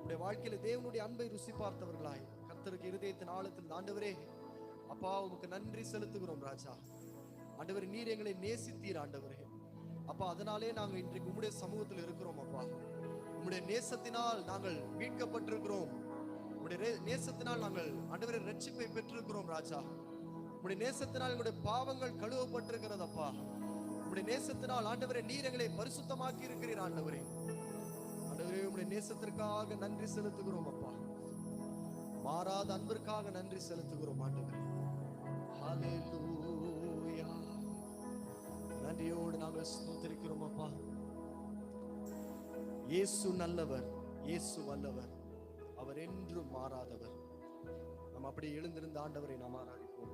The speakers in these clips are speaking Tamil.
உடைய வாழ்க்கையில தேவனுடைய அன்பை ருசி பார்த்தவர்களாய் கர்த்தருக்கு இருதயத்தின் ஆழத்தில் ஆண்டவரே அப்பா உமக்கு நன்றி செலுத்துகிறோம் ராஜா. ஆண்டவரே நீர் எங்களை நேசித்தீர் ஆண்டவரே அப்பா. அதனாலே நாங்கள் இன்றைக்கு உம்முடைய சமூகத்தில் இருக்கிறோம் அப்பா. உம்முடைய நேசத்தினால் நாங்கள் மீட்கப்பட்டிருக்கிறோம். உம்முடைய நேசத்தினால் நாங்கள் ஆண்டவரே ரட்சிப்பை பெற்றிருக்கிறோம் ராஜா. உம்முடைய நேசத்தினால் எங்களுடைய பாவங்கள் கழுவப்பட்டிருக்கிறது அப்பா. உம்முடைய நேசத்தினால் ஆண்டவரே நீர் எங்களை பரிசுத்தமாக்கி இருக்கிறீர் ஆண்டவரே. ஆண்டவரே உம்முடைய நேசத்திற்காக நன்றி செலுத்துகிறோம் அப்பா. மாறாத அன்பிற்காக நன்றி செலுத்துகிறோம் ஆண்டவரே. ஹல்லேலூயா. நன்றியோடு நாங்கள் ஸ்தோத்திரிக்கிறோம் அப்பா. இயேசு நல்லவர், இயேசு வல்லவர், அவர் என்றும் மாறாதவர். நாம் அப்படி எழுந்திருந்த ஆண்டவரை நாம் ஆராதிப்போம்.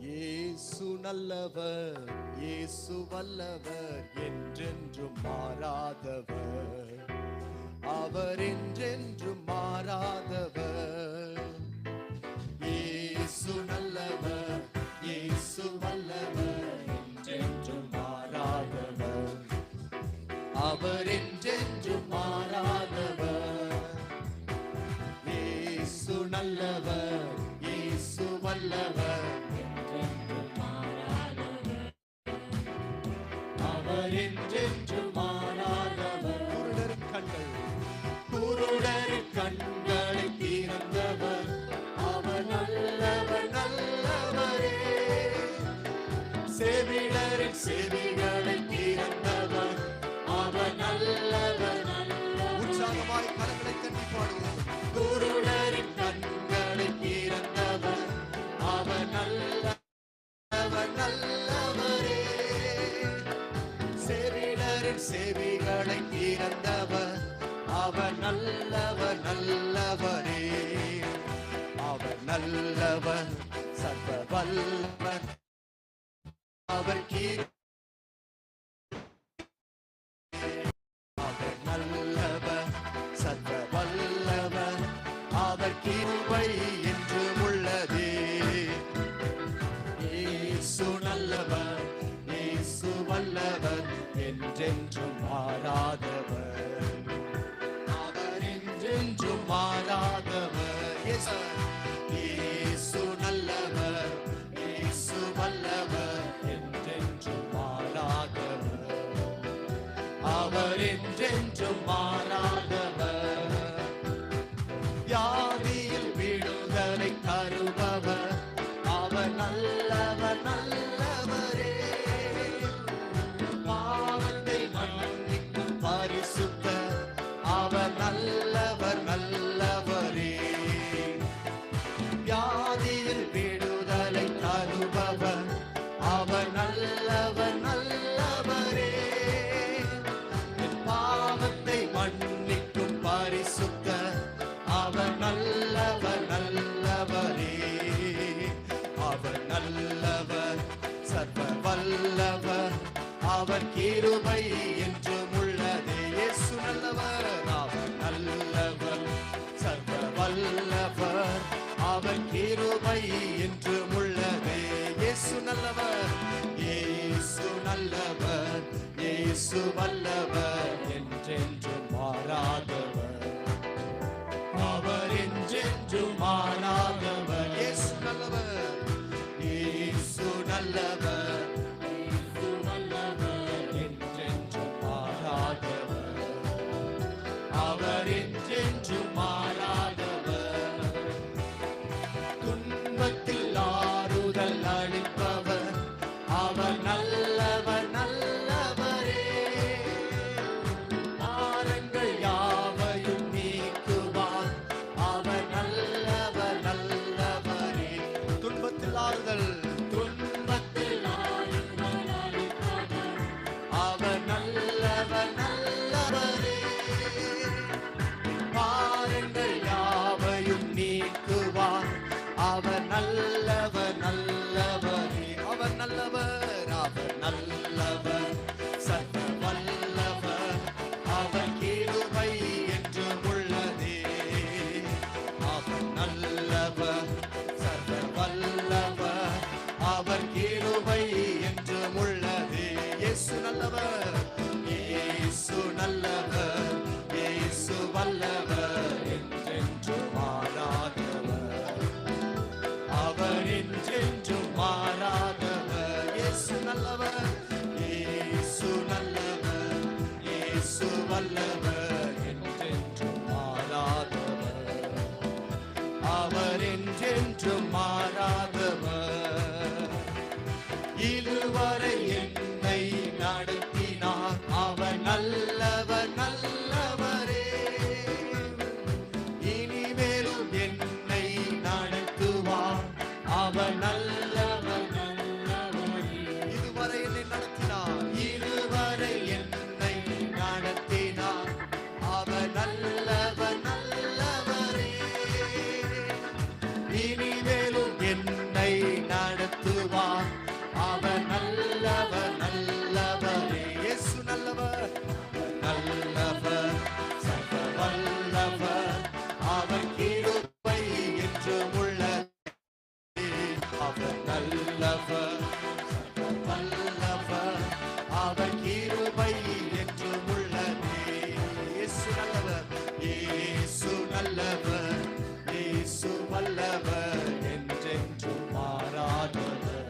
இயேசு நல்லவர், இயேசு வல்லவர், என்றென்றும் மாறாதவர், அவர் என்றென்றும் மாறாதவர். இயேசு நல்லவர், இயேசு வல்லவர், என்றென்றும் மாறாதவர், அவர் என்றென்றும் மாறாதவர். இயேசு நல்லவர், இயேசு வல்லவர், என்றென்றும் மாறாதவர், அவர் என்றென்றும் மாறாதவர். குருடர் கண்களை திறந்தவர், அவர் நல்லவர் நல்லவரே. செவிடரின் செவிகளை திறந்தவர், அவர் நல்லவர் நல்லவர். உற்சாகமாய் கரங்களை தட்டி பாடுவோம். குருடரின் கண்களை திறந்தவர், அவர் நல்லவர் நல்லவரே. செவிடரின் செவிகளை திறந்தவர், அவர் நல்லவர் நல்லவரே. அவர் நல்லவர் சர்வ வல்லவர், அவர் அவர் நல்லவர் சர்வ வல்லவர், அவர் கிருபை என்றும் உள்ளதே. இயேசு நல்லவர், இயேசு வல்லவர், என்றென்றும் மாறாதவர், அவர் என்றென்றும் மாறாதவர். இயேசு நல்லவர், இயேசு வல்லவர், என்றென்றும் மாறாதவர், அவர் என்றென்றும் மாறாதவர். வியாதியில் விடுதலை தருபவர், அவர் நல்லவர் நல்லவரே. பாவத்தை மன்னிக்கும் பரிசுத்தர், அவர் நல்லவர் நல்லவரே. வியாதியில் விடுதலை தருபவர், அவர் நல்லவர் நல்லவரே. பாவத்தை மன்னிக்கும் பரிசுத்தர், அவர் நல்லவர் நல்லவரே. அவர் நல்லவர் சர்வ வல்லவர், அவர் கிருபை என்றும் உள்ளதே. இயேசு நல்லவர், அவர் நல்லவர் சர்வ வல்லவர், அவர் கிருபை என்றும் உள்ளதே. இயேசு நல்லவர், இயேசு நல்லவர், இயேசு வல்லவர், என்றென்றும் மாறாதவர், அவர் என்றென்றும் மாறாதவர். இயேசு நல்லவர், இயேசு நல்லவர், இயேசு வல்லவர், என்றென்றும் மாறாதவர், அவர் என்றென்றும் மாறாதவர். துன்பத்தில் ஆறுதல் அளிப்பவர், அவர் நல்லவர் நல்லவரே. இயேசு நல்லவர், இயேசு வல்லவர், என்றென்றும் மாறாதவர். அவர் என்றென்றும் மாறாதவர். இயேசு நல்லவர், இயேசு நல்லவர், இயேசு வல்லவர், என்றென்றும் மாறாதவர். அவர் என்றென்றும் மாறாதவர். இதுவரை என்னை நடத்தினார், அவர் நல்லவர் நல்லவரே. இனிமேலும் என்னை நடத்துவார், அவர் நல்லவர் நல்லவரே. இதுவரை என்னை நடத்தினார், இதுவரை என்னை நடத்தினார், அவர் நல்லவர் நல்லவரே. இனிமேலும் என்னை நடத்துவார், அவர் நல்லவர் நல்லவரே. இயேசு நல்லவர், நல்லவர், சர்வ வல்லவர், அவர் கிருபை என்றும் உள்ளதே. அவர் நல்லவர், சர்வ வல்லவர், அவர் கிருபை என்றும் உள்ளதே. இயேசு நல்லவர், இயேசு நல்லவர், இயேசு வல்லவர், என்றென்றும் மாறாதவர்.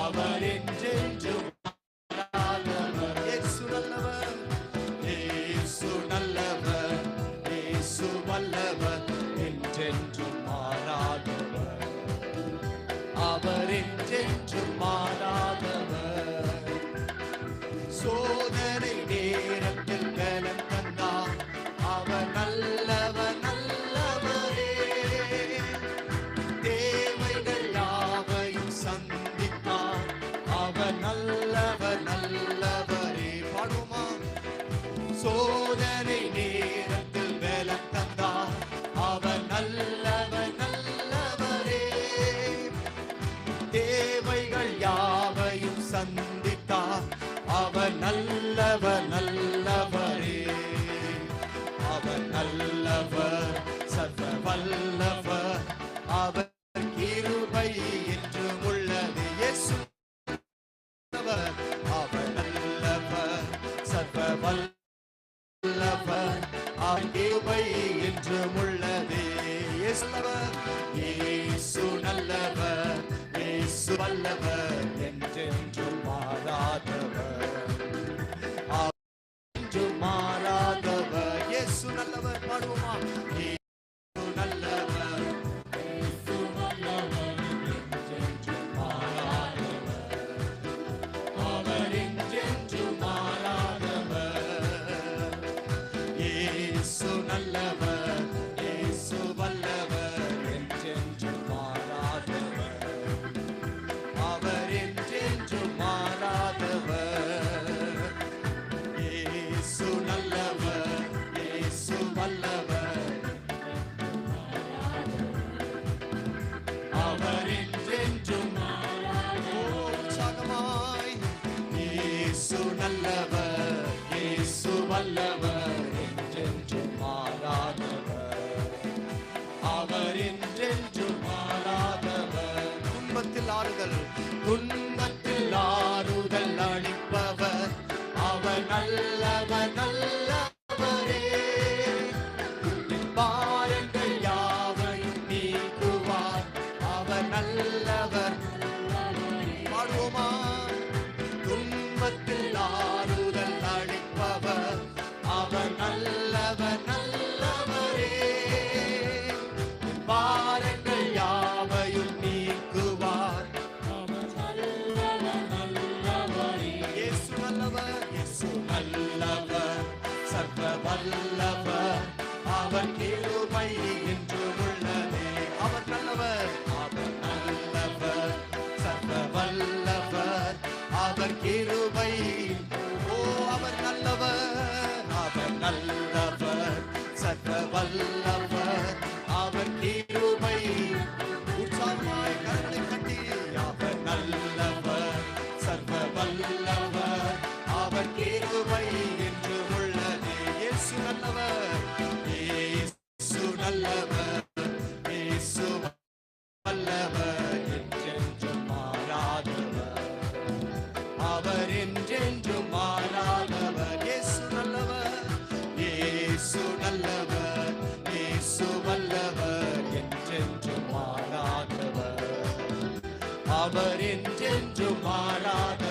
அவர் என்றென்றும் மாறாதவர். இயேசு நல்லவர், இயேசு நல்லவர், இயேசு வல்லவர், என்றென்றும் மாறாதவர். அவர் என்றென்றும் மாறாதவர். சோதனை நேரத்தில் பலன் தந்தார், அவர் நல்லவர் நல்லவரே. தேவைகள் யாவையும் சந்தித்தார், அவர் நல்லவர் நல்லவரே. பாடுமா? சோதனை நேரத்தில் பலன் தந்தார், அவர் நல்லவர் நல்லவரே. தேவைகள் யாவையும் சந்தித்தார், அவர் நல்லவர் நல்லவரே. அவர் நல்லவர், சர்வ வல்லவர், அவர் கிருபை என்றும் உள்ளது. இயேசு நல்லவர், அவர் நல்லவர், சர்வ வல்லவர், அவர் கிருபை என்றும் உள்ளது. இயேசு நல்லவர், இயேசு நல்லவர், இயேசு வல்லவர், என்றென்றும் மாறாதவர். என்றும் மாறாதவர். இயேசு நல்லவர். பாடுவோமா? இயேசு நல்லவர், இயேசு வல்லவர், என்றென்றும் மாறாதவர். அவர் என்றென்றும் மாறாதவர். இயேசு நல்லவர், இயேசு வல்லவர், என்றென்றும் மாறாதவர். அவர் என்றென்றும் மாறாதவர். இயேசு நல்லவர், இயேசு வல்லவர், அவர் என்றென்றும் உற்சாகமாய். இயேசு நல்லவர், இயேசு வல்லவர், என்றென்றும் மாறாதவர். அவர் என்றென்றும் மாறாதவர். துன்பத்தில் ஆறுதல், துன்பத்தில் ஆறுதல் அளிப்பவர், அவர் நல்லவர் நல்லவரே. பாரங்கள் யாவையும் நீக்குவார், அவர் நல்லவர். பாடுவோமா? துன்பத்தில் ஆறுதல் அளிப்பவர், அவர் நல்லவர் நல்லவரே. பாரங்கள் யாவையும் நீக்குவார், அவர் நல்லவர் நல்லவரே. இயேசு நல்லவர், இயேசு நல்லவர், சர்வ வல்லவர், அவர் கிருபை என்றும் உள்ளதே. அவர் நல்லவர், அவர் நல்லவர், சர்வ வல்லவர், அவர் கிருபை. ஓ அவர் நல்லவர், அவர் நல்லவர், சர்வ வல்லவர், அவர் கிருபை. உற்சாகமாய் கரங்களை கட்டி. அவர் நல்லவர், சர்வ வல்லவர், அவர் கிருபை என்றும் உள்ளதே. இயேசு நல்லவர், இயேசு நல்லவர், இயேசு வல்லவர், என்றென்றும் மாறாதவர். அவர் என்றென்றும் மாறாதவர். அவர் என்றென்றும் மாறாதவர்.